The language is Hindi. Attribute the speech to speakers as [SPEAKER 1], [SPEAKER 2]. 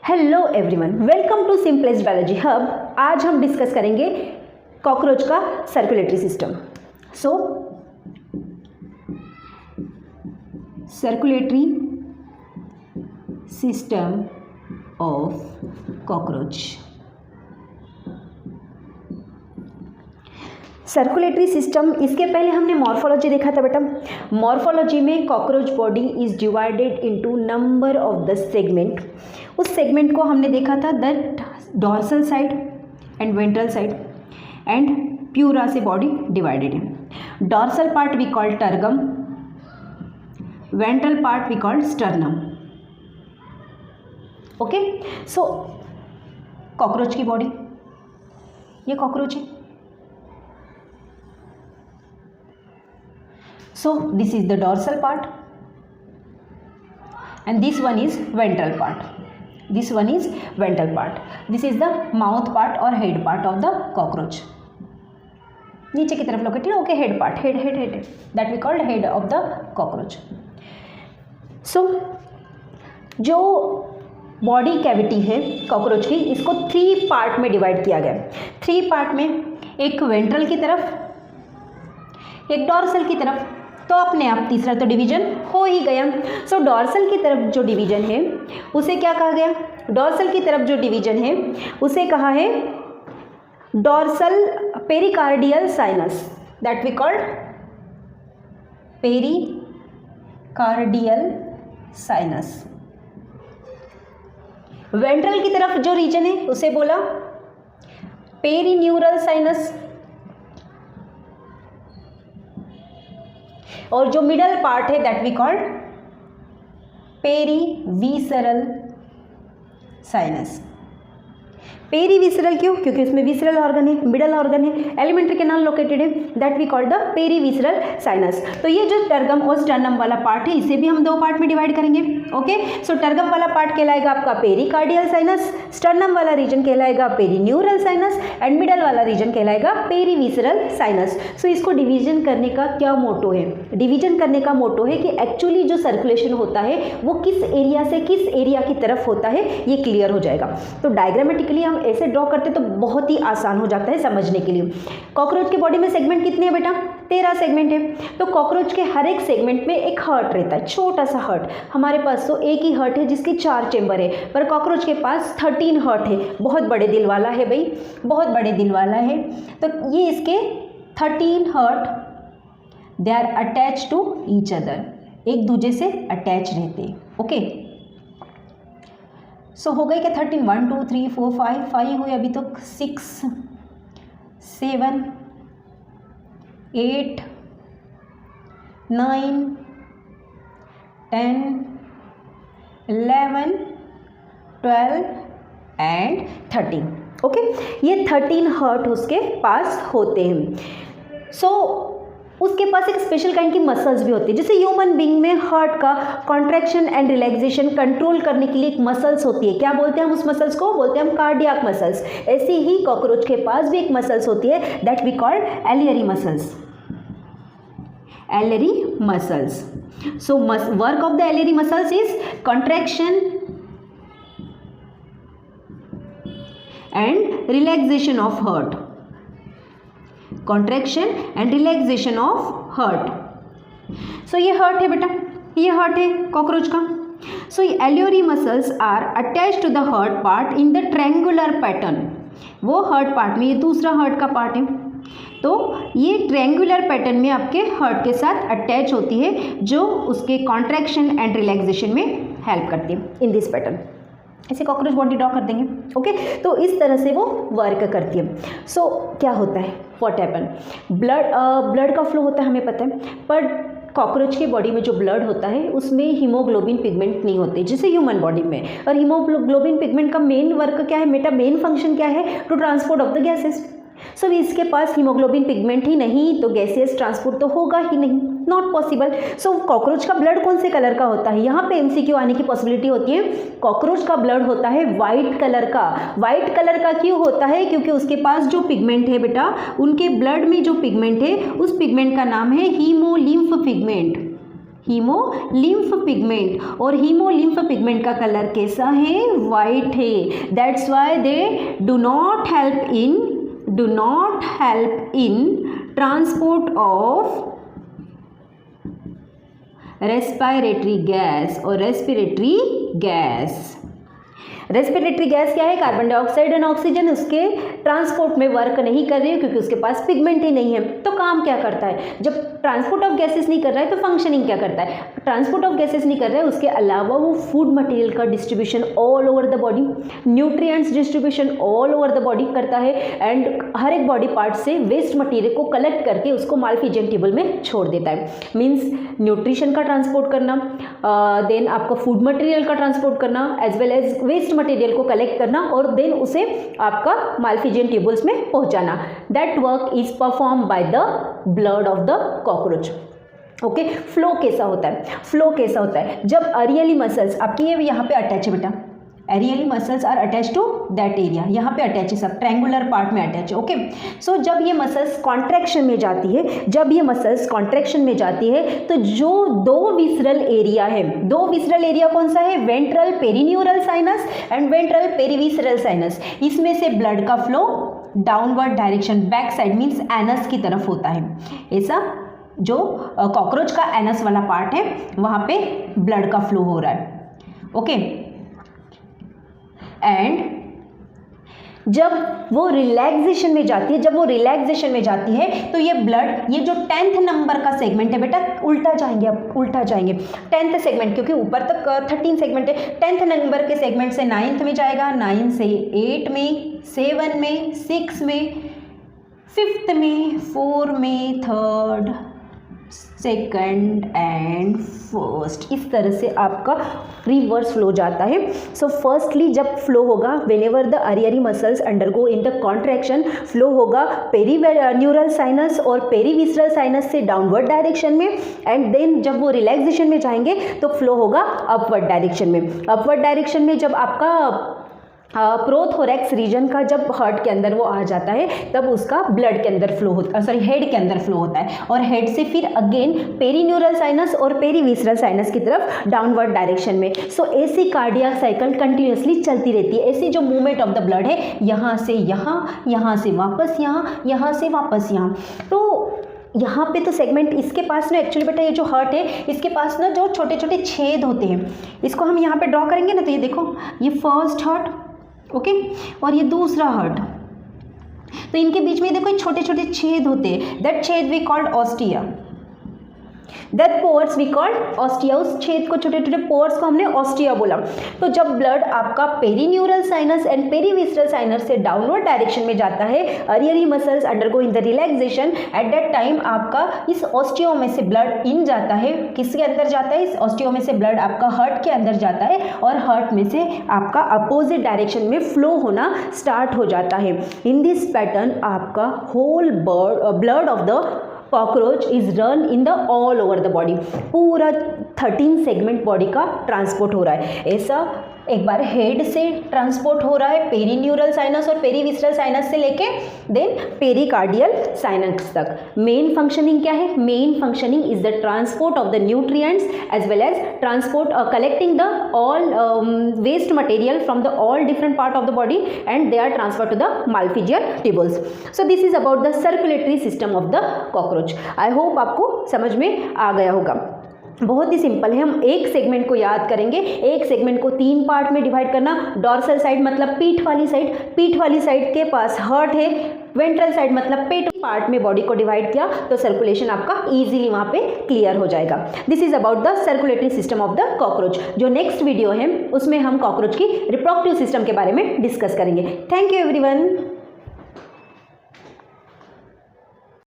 [SPEAKER 1] Hello everyone, welcome to simplest biology hub. आज हम डिस्कस करेंगे कॉकरोच का circulatory system. Circulatory system of cockroach. Circulatory system, इसके पहले हमने मॉर्फोलॉजी देखा था बेटा। मॉर्फोलॉजी में cockroach body is divided into number of the segment. उस सेगमेंट को हमने देखा था that dorsal side and ventral side and pleura से बॉडी डिवाइडेड है। Dorsal part we called tergum, ventral part we called sternum. Okay, so cockroach की बॉडी, ये कॉकरोच है। So this is the dorsal part and this one is ventral part. This one is ventral part. This is the mouth part or head part of the cockroach. नीचे की तरफ located, okay, head part, head that we called head of the cockroach. So जो बॉडी कैविटी है कॉकरोच की, इसको 3 पार्ट में डिवाइड किया गया। 3 पार्ट में, एक वेंट्रल की तरफ, एक डॉर्सल की तरफ, तो अपने आप तीसरा तो डिवीजन हो ही गया। सो डॉर्सल की तरफ जो डिवीजन है उसे क्या कहा गया? डॉर्सल की तरफ जो डिवीजन है उसे कहा है dorsal pericardial sinus, that we called pericardial sinus. Ventral की तरफ जो रीजन है उसे बोला पेरीन्यूरल साइनस, और जो मिडल पार्ट है that we called perivisceral sinus. Perivisceral क्यों? क्योंकि उसमें विसरल ऑर्गन है, मिडल ऑर्गन है, एलिमेंट्री कैनाल लोकेटेड है, that we called the perivisceral sinus. तो ये जो टर्गम और स्टर्नम वाला पार्ट है इसे भी हम 2 पार्ट में डिवाइड करेंगे। ओके, सो टर्गम वाला पार्ट कहलाएगा आपका पेरिकार्डियल साइनस, स्टर्नम वाला रीजन कहलाएगा पेरीन्यूरल साइनस एंड मिडल वाला रीजन कहलाएगा पेरीविसरल साइनस। सो इसको डिवीजन करने का क्या मोटो है? डिवीजन करने का मोटो है कि एक्चुअली जो सर्कुलेशन होता है वो किस एरिया से किस एरिया की तरफ होता है, ये क्लियर हो जाएगा। तो डायग्रामेटिकली हम ऐसे ड्रॉ करते तो बहुत ही आसान हो जाता है समझने के लिए। कॉकरोच के बॉडी में सेगमेंट कितने हैं बेटा? 13 सेगमेंट है। तो कॉकरोच के हर एक सेगमेंट में एक हार्ट रहता है, छोटा सा हार्ट। हमारे पास तो एक ही हार्ट है जिसके 4 चेंबर है, पर कॉकरोच के पास 13 हार्ट है। बहुत बड़े दिल वाला है भाई, बहुत बड़े दिल वाला है। तो ये इसके 13 heart, they are attach to each other, एक दूसरे से अटैच रहते हैं। ओके, सो हो गए क्या 13? 1 2 3 4 5 हुए अभी तक, 6 7 8 9 10 11 12 एंड 13। ओके, ये 13 हार्ट उसके पास होते हैं। सो उसके पास एक स्पेशल काइंड की मसल्स भी होती है। जैसे ह्यूमन बीइंग में हार्ट का कॉन्ट्रैक्शन एंड रिलैक्सेशन कंट्रोल करने के लिए एक मसल्स होती है। क्या बोलते हैं हम उस मसल्स को? बोलते हैं हम कार्डियक मसल्स। ऐसे ही कॉकरोच के पास भी एक मसल्स होती है that we called alary muscles. Alary muscles. So work of the alary muscles is contraction and relaxation of heart, contraction and relaxation of heart. So ये हार्ट है बेटा, ये हार्ट है कॉकरोच का। सो ये alary muscles are attach to the heart part in the triangular pattern. वो हार्ट पार्ट में, ये दूसरा हार्ट का पार्ट है, तो ये ट्रायंगुलर पैटर्न में आपके हार्ट के साथ अटैच होती है, जो उसके कॉन्ट्रैक्शन एंड रिलैक्सेशन में हेल्प करती है इन दिस पैटर्न। ऐसे कॉकरोच बॉडी ड्रॉ कर देंगे। ओके, तो इस तरह से वो वर्क करती है। सो क्या होता है? What happen? ब्लड का फ्लो होता है, हमें पता है, पर कॉकरोच की बॉडी में जो ब्लड होता है उसमें हीमोग्लोबिन पिगमेंट नहीं होते जैसे ह्यूमन बॉडी में। और हीमोग्लोबिन पिगमेंट का मेन वर्क क्या है बेटा? मेन फंक्शन क्या है? To transport of the gases. So इसके पास हीमोग्लोबिन पिगमेंट ही नहीं तो गैसियस ट्रांसपोर्ट तो होगा ही नहीं, नॉट पॉसिबल। सो कॉकरोच का ब्लड कौन से कलर का होता है? यहाँ पे एमसीक्यू आने की पॉसिबिलिटी होती है। कॉकरोच का ब्लड होता है वाइट कलर का। वाइट कलर का क्यों होता है? क्योंकि उसके पास जो पिगमेंट है बेटा, उनके ब्लड में जो पिगमेंट है उस पिगमेंट का नाम है हीमोलिम्फ पिगमेंट। हीमोलिम्फ पिगमेंट, और हीमोलिम्फ पिगमेंट का कलर कैसा है? वाइट है. That's why they do not help in transport of respiratory gas और रेस्पिरेटरी गैस. रेस्पिरेटरी गैस क्या है? Carbon dioxide and oxygen. उसके ट्रांसपोर्ट में वर्क नहीं कर रही है क्योंकि उसके पास पिगमेंट ही नहीं है. तो काम क्या करता है? जब ट्रांसपोर्ट ऑफ गैसेस नहीं कर रहा है तो फंक्शनिंग क्या करता है? ट्रांसपोर्ट ऑफ गैसेस नहीं कर रहा है, उसके अलावा वो फूड मटेरियल का distribution all over the body, nutrients distribution all over the body करता है, एंड हर एक बॉडी पार्ट से वेस्ट मटेरियल को कलेक्ट करके उसको माल्फिजियन टेबल में छोड़ देता है. मीन्स न्यूट्रिशन का ट्रांसपोर्ट करना, देन आपका फूड मटेरियल का ट्रांसपोर्ट करना, as well as waste material को कलेक्ट करना, और देन उसे आपका माल्फिजियन टेबल्स में पहुंचाना. That work is perform by the blood of the cockroach. Okay. Flow कैसा होता है? फ्लो कैसा होता है? जब एरियली मसल्स आपकी ये यहाँ पे अटैच है बेटा, alary muscles are attach to that area, यहाँ पे अटैच है, सब ट्रायंगुलर पार्ट में अटैच है. ओके. सो जब ये मसल्स कॉन्ट्रैक्शन में जाती है, तो जो दो विसरल एरिया है, दो विसरल एरिया कौन सा है? Ventral perineural sinus and ventral perivisceral sinus. इसमें से ब्लड का flow downward direction, back side means anus की तरफ होता है. ऐसा जो कॉकरोच का एनस वाला पार्ट है वहाँ पे ब्लड का फ्लो हो रहा है. ओके. एंड जब वो रिलैक्सेशन में जाती है, तो ये ब्लड, ये जो 10th नंबर का सेगमेंट है बेटा, उल्टा जाएंगे 10th सेगमेंट, क्योंकि ऊपर तक 13 सेगमेंट है. 10th नंबर के सेगमेंट से 9th में जाएगा, 9 से 8 में, 7 में, 6 में, 5th में, 4 में, 3rd, 2nd एंड 1st. इस तरह से आपका रिवर्स फ्लो जाता है. सो फर्स्टली जब फ्लो होगा, whenever the alary muscles undergo in the contraction, flow होगा पेरीन्यूरल साइनस और पेरीविसरल साइनस से डाउनवर्ड डायरेक्शन में, एंड देन जब वो रिलैक्सेशन में जाएंगे तो फ्लो होगा अपवर्ड डायरेक्शन में. अपवर्ड डायरेक्शन में जब आपका प्रोथोरैक्स रीजन का जब हार्ट के अंदर वो आ जाता है, तब उसका ब्लड के अंदर फ्लो होता है, हेड के अंदर फ्लो होता है, और हेड से फिर अगेन पेरीन्यूरल साइनस और पेरीविसरल साइनस की तरफ डाउनवर्ड डायरेक्शन में. सो ऐसी कार्डियक साइकिल कंटिन्यूसली चलती रहती है. ऐसी जो मूवमेंट ऑफ द ब्लड है, यहाँ से यहाँ, यहाँ से वापस यहाँ, यहाँ से वापस यहाँ. तो यहाँ पे तो सेगमेंट, इसके पास ना एक्चुअली बेटा ये जो हार्ट है, इसके पास ना जो छोटे छोटे छेद होते हैं, इसको हम यहाँ पे ड्रॉ करेंगे ना, तो ये देखो, ये फर्स्ट हार्ट, ओके, और ये दूसरा हार्ट. तो इनके बीच में देखो छोटे छोटे छेद होते हैं. दैट छेद we called ostia. That pores we called ostia. उस छेद को, छोटे छोटे पोर्स को हमने ऑस्टिया बोला. तो जब ब्लड आपका perineural sinus and perivisceral sinus से डाउनवर्ड डायरेक्शन में जाता है, alary muscles undergo in the relaxation, at that time आपका इस ऑस्टियो में से ब्लड इन जाता है. किसके अंदर जाता है? इस ऑस्टियो में से ब्लड आपका हार्ट के अंदर जाता है, और हार्ट में से आपका अपोजिट डायरेक्शन में फ्लो होना स्टार्ट हो जाता है. इन दिस पैटर्न आपका whole blood of the cockroach is run in the all over the body. पूरा 13 सेगमेंट बॉडी का ट्रांसपोर्ट हो रहा है. ऐसा एक बार हेड से ट्रांसपोर्ट हो रहा है पेरीन्यूरल साइनस और पेरीविसरल साइनस से लेके देन पेरिकार्डियल साइनस तक. मेन फंक्शनिंग क्या है? Main functioning is the transport of the nutrients as well as transport collecting the all waste material from the all different part of the body, and they are transfer to the Malpighian tables. So this is about the circulatory system of the cockroach. I hope आपको समझ में आ गया होगा. बहुत ही सिंपल है. हम एक सेगमेंट को याद करेंगे. एक सेगमेंट को 3 पार्ट में डिवाइड करना. डॉर्सल साइड मतलब पीठ वाली साइड, पीठ वाली साइड के पास हार्ट है. वेंट्रल साइड मतलब पेट पार्ट में बॉडी को डिवाइड किया, तो सर्कुलेशन आपका इजीली वहाँ पे क्लियर हो जाएगा. This is about the circulatory system of the cockroach. जो नेक्स्ट वीडियो है उसमें हम कॉकरोच की रिप्रोडक्टिव सिस्टम के बारे में डिस्कस करेंगे. Thank you everyone.